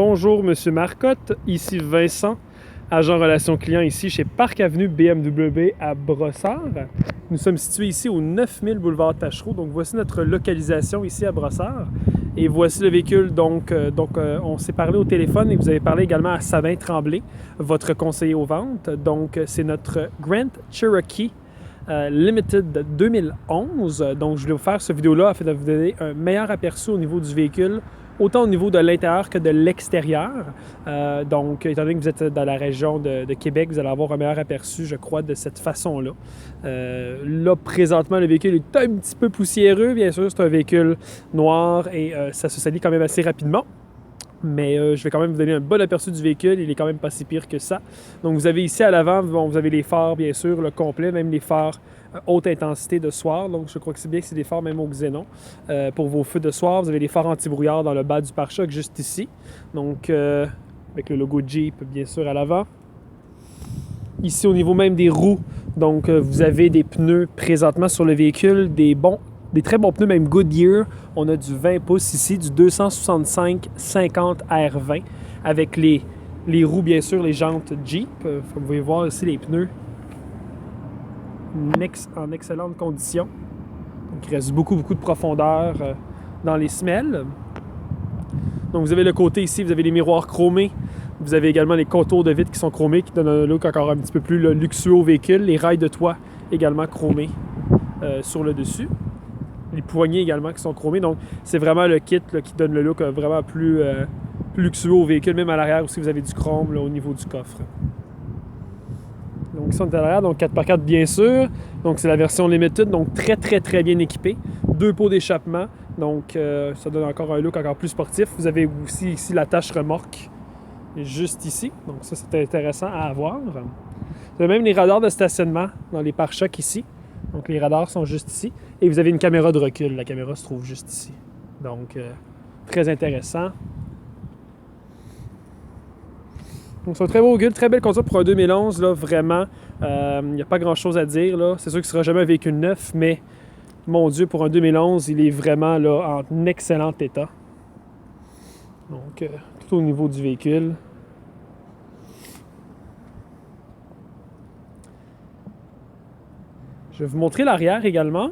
Bonjour Monsieur Marcotte, ici Vincent, agent relations clients ici chez Parc Avenue BMW à Brossard. Nous sommes situés ici au 9000 boulevard Tachereau, donc voici notre localisation ici à Brossard. Et voici le véhicule, on s'est parlé au téléphone et vous avez parlé également à Sabin Tremblay, votre conseiller aux ventes. Donc c'est notre Grand Cherokee Limited 2011. Donc je voulais vous faire cette vidéo-là afin de vous donner un meilleur aperçu au niveau du véhicule, autant au niveau de l'intérieur que de l'extérieur. Donc, étant donné que vous êtes dans la région de Québec, vous allez avoir un meilleur aperçu, je crois, de cette façon-là. Là, présentement, le véhicule est un petit peu poussiéreux. Bien sûr, c'est un véhicule noir et ça se salit quand même assez rapidement. Mais je vais quand même vous donner un bon aperçu du véhicule. Il est quand même pas si pire que ça. Donc, vous avez ici à l'avant, vous avez les phares, bien sûr, le complet, même les phares haute intensité de soir. Donc, je crois que c'est bien que c'est des phares même au xénon. Pour vos feux de soir, vous avez les phares anti-brouillard dans le bas du pare-choc, juste ici. Donc, avec le logo Jeep, bien sûr, à l'avant. Ici, au niveau même des roues, donc vous avez des pneus présentement sur le véhicule, des très bons pneus, même Goodyear. On a du 20 pouces ici, du 265-50 R20 avec les roues, bien sûr, les jantes Jeep. Comme vous pouvez voir ici, les pneus en excellente condition. Donc, il reste beaucoup de profondeur dans les semelles. Donc, vous avez le côté ici, vous avez les miroirs chromés. Vous avez également les contours de vitres qui sont chromés, qui donnent un look encore un petit peu plus luxueux au véhicule. Les rails de toit également chromés sur le dessus. Les poignées également qui sont chromées. Donc, c'est vraiment le kit là, qui donne le look vraiment plus luxueux au véhicule. Même à l'arrière aussi, vous avez du chrome là, au niveau du coffre. Donc, ici, on est à l'arrière, donc 4x4 bien sûr. Donc, c'est la version Limited, donc très bien équipée. 2 pots d'échappement, donc ça donne encore un look encore plus sportif. Vous avez aussi ici la tâche remorque, juste ici. Donc, ça, c'est intéressant à avoir. Vous avez même les radars de stationnement dans les pare-chocs ici. Donc, les radars sont juste ici. Et vous avez une caméra de recul. La caméra se trouve juste ici. Donc, très intéressant. Donc, c'est un très beau véhicule, très belle conduite pour un 2011. Là, vraiment, il n'y a pas grand-chose à dire. Là. C'est sûr que ce ne sera jamais un véhicule neuf, mais mon Dieu, pour un 2011, il est vraiment là, en excellent état. Donc, tout au niveau du véhicule. Je vais vous montrer l'arrière également.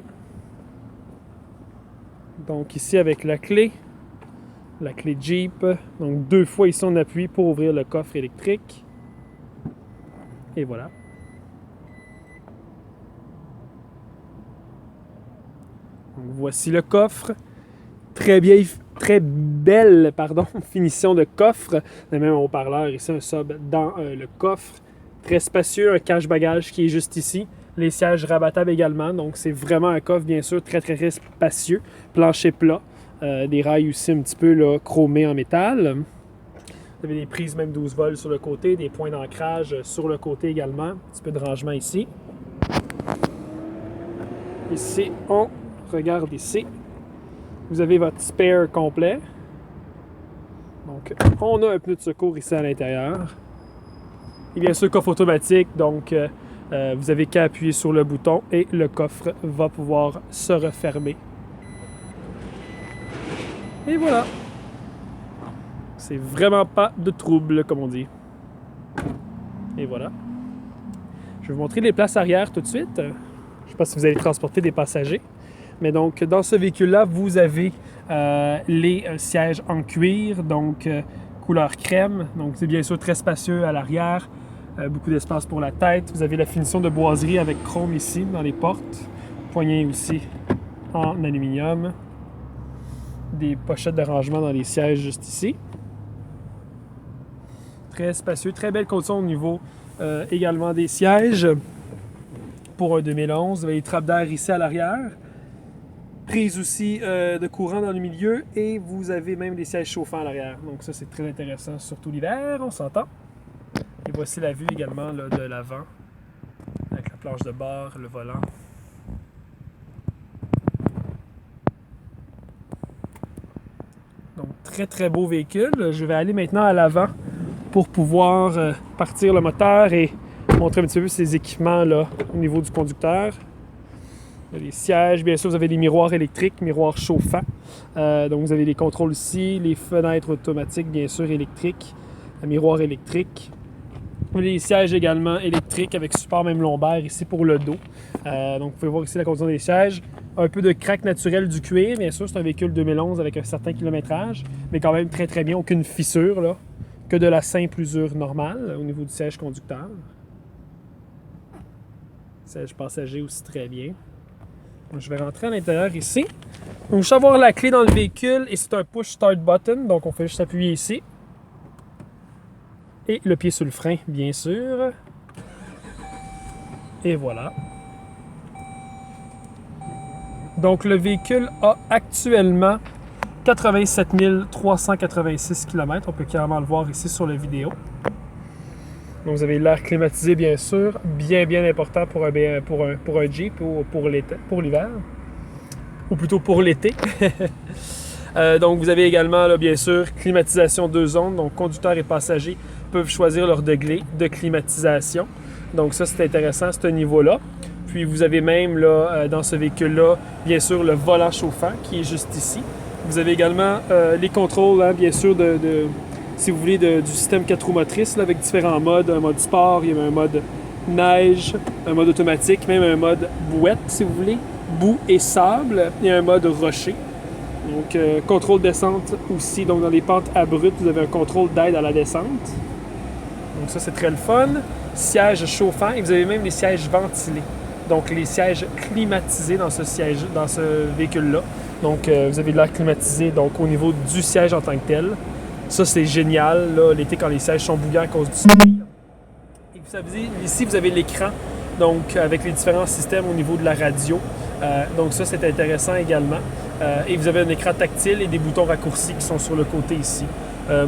Donc ici avec la clé Jeep. Donc 2 fois ici on appuie pour ouvrir le coffre électrique. Et voilà. Donc voici le coffre. Très belle finition de coffre. On a même un haut-parleur ici, un sub dans le coffre. Très spacieux, un cache-bagage qui est juste ici. Les sièges rabattables également, donc c'est vraiment un coffre bien sûr très spacieux, plancher plat, des rails aussi un petit peu là, chromés en métal. Vous avez des prises même 12 volts sur le côté, des points d'ancrage sur le côté également, un petit peu de rangement ici. Ici, on regarde ici, vous avez votre spare complet. Donc on a un pneu de secours ici à l'intérieur. Et bien sûr coffre automatique, donc vous avez qu'à appuyer sur le bouton et le coffre va pouvoir se refermer. Et voilà. C'est vraiment pas de trouble, comme on dit. Et voilà. Je vais vous montrer les places arrière tout de suite. Je ne sais pas si vous allez transporter des passagers. Mais donc, dans ce véhicule-là, vous avez les sièges en cuir, donc couleur crème. Donc, c'est bien sûr très spacieux à l'arrière. Beaucoup d'espace pour la tête. Vous avez la finition de boiserie avec chrome ici dans les portes. Poignées aussi en aluminium. Des pochettes de rangement dans les sièges juste ici. Très spacieux, très belle condition au niveau également des sièges. Pour un 2011, vous avez les trappes d'air ici à l'arrière. Prise aussi de courant dans le milieu et vous avez même des sièges chauffants à l'arrière. Donc ça, c'est très intéressant, surtout l'hiver, on s'entend. Et voici la vue également là, de l'avant, avec la planche de bord, le volant. Donc très beau véhicule. Je vais aller maintenant à l'avant pour pouvoir partir le moteur et montrer un petit peu ces équipements là, au niveau du conducteur. Les sièges, bien sûr, vous avez des miroirs électriques, miroirs chauffants. Donc, vous avez les contrôles ici, les fenêtres automatiques, bien sûr, électriques, un miroir électrique. Les sièges également électriques avec support même lombaire ici pour le dos. Donc, vous pouvez voir ici la condition des sièges. Un peu de craque naturelle du cuir, bien sûr, c'est un véhicule 2011 avec un certain kilométrage, mais quand même très très bien, aucune fissure, là, que de la simple usure normale au niveau du siège conducteur. Siège passager aussi très bien. Donc, je vais rentrer à l'intérieur ici. Donc, je vais avoir la clé dans le véhicule et c'est un push start button, donc on fait juste appuyer ici. Et le pied sur le frein, bien sûr. Et voilà. Donc, le véhicule a actuellement 87 386 km. On peut carrément le voir ici sur la vidéo. Donc, vous avez l'air climatisé, bien sûr. Bien important pour un Jeep ou pour l'hiver. Ou plutôt pour l'été. Donc, vous avez également, là, bien sûr, climatisation 2 zones. Donc, conducteurs et passagers peuvent choisir leur degré de climatisation. Donc, ça, c'est intéressant à ce niveau-là. Puis, vous avez même, là, dans ce véhicule-là, bien sûr, le volant chauffant qui est juste ici. Vous avez également les contrôles, hein, bien sûr, si vous voulez, du système 4 roues motrices, là, avec différents modes. Un mode sport, il y a un mode neige, un mode automatique, même un mode bouette, si vous voulez, boue et sable, et un mode rocher. Donc, contrôle descente aussi. Donc, dans les pentes abruptes, vous avez un contrôle d'aide à la descente. Donc, ça, c'est très le fun. Sièges chauffants et vous avez même les sièges ventilés. Donc, les sièges climatisés dans ce véhicule-là. Donc, vous avez de l'air climatisé donc, au niveau du siège en tant que tel. Ça, c'est génial, là, l'été, quand les sièges sont bouillants à cause du soleil. Et vous savez, ici, vous avez l'écran, donc, avec les différents systèmes au niveau de la radio. Donc, ça, c'est intéressant également. Et vous avez un écran tactile et des boutons raccourcis qui sont sur le côté ici.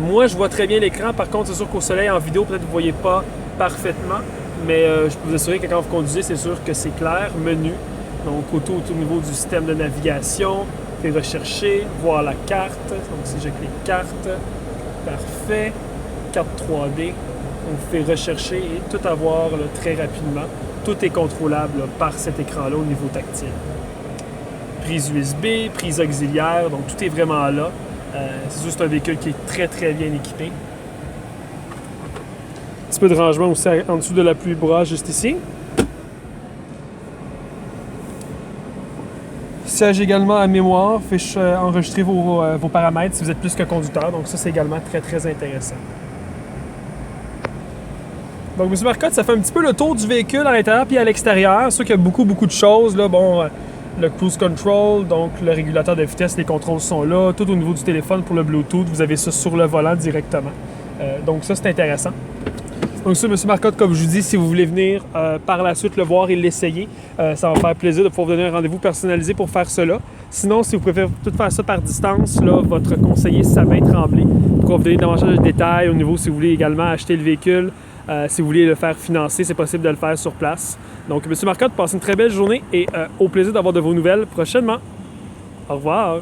Moi, je vois très bien l'écran. Par contre, c'est sûr qu'au soleil, en vidéo, peut-être que vous ne voyez pas parfaitement. Mais je peux vous assurer que quand vous conduisez, c'est sûr que c'est clair. Menu. Donc, au niveau du système de navigation. Vous pouvez rechercher, voir la carte. Donc, si je clique carte, parfait. Carte 3D. Donc, vous pouvez rechercher et tout avoir là, très rapidement. Tout est contrôlable là, par cet écran-là au niveau tactile. Prise USB, prise auxiliaire, donc tout est vraiment là. C'est juste un véhicule qui est très très bien équipé. Un petit peu de rangement aussi en dessous de la pluie bras juste ici. Siège également à mémoire, fiche enregistrer vos paramètres si vous êtes plus que conducteur, donc ça c'est également très très intéressant. Donc, M. Marcotte, ça fait un petit peu le tour du véhicule à l'intérieur puis à l'extérieur. C'est sûr qu'il y a beaucoup de choses. Là. Bon, le cruise control, donc le régulateur de vitesse, les contrôles sont là. Tout au niveau du téléphone pour le Bluetooth, vous avez ça sur le volant directement. Donc, ça, c'est intéressant. Donc, ça, M. Marcotte, comme je vous dis, si vous voulez venir par la suite le voir et l'essayer, ça va me faire plaisir de pouvoir vous donner un rendez-vous personnalisé pour faire cela. Sinon, si vous préférez tout faire ça par distance, là, votre conseiller Sabin Tremblay pourra vous donner davantage de détails au niveau si vous voulez également acheter le véhicule. Si vous voulez le faire financer, c'est possible de le faire sur place. Donc, M. Marcotte, passez une très belle journée et au plaisir d'avoir de vos nouvelles prochainement. Au revoir!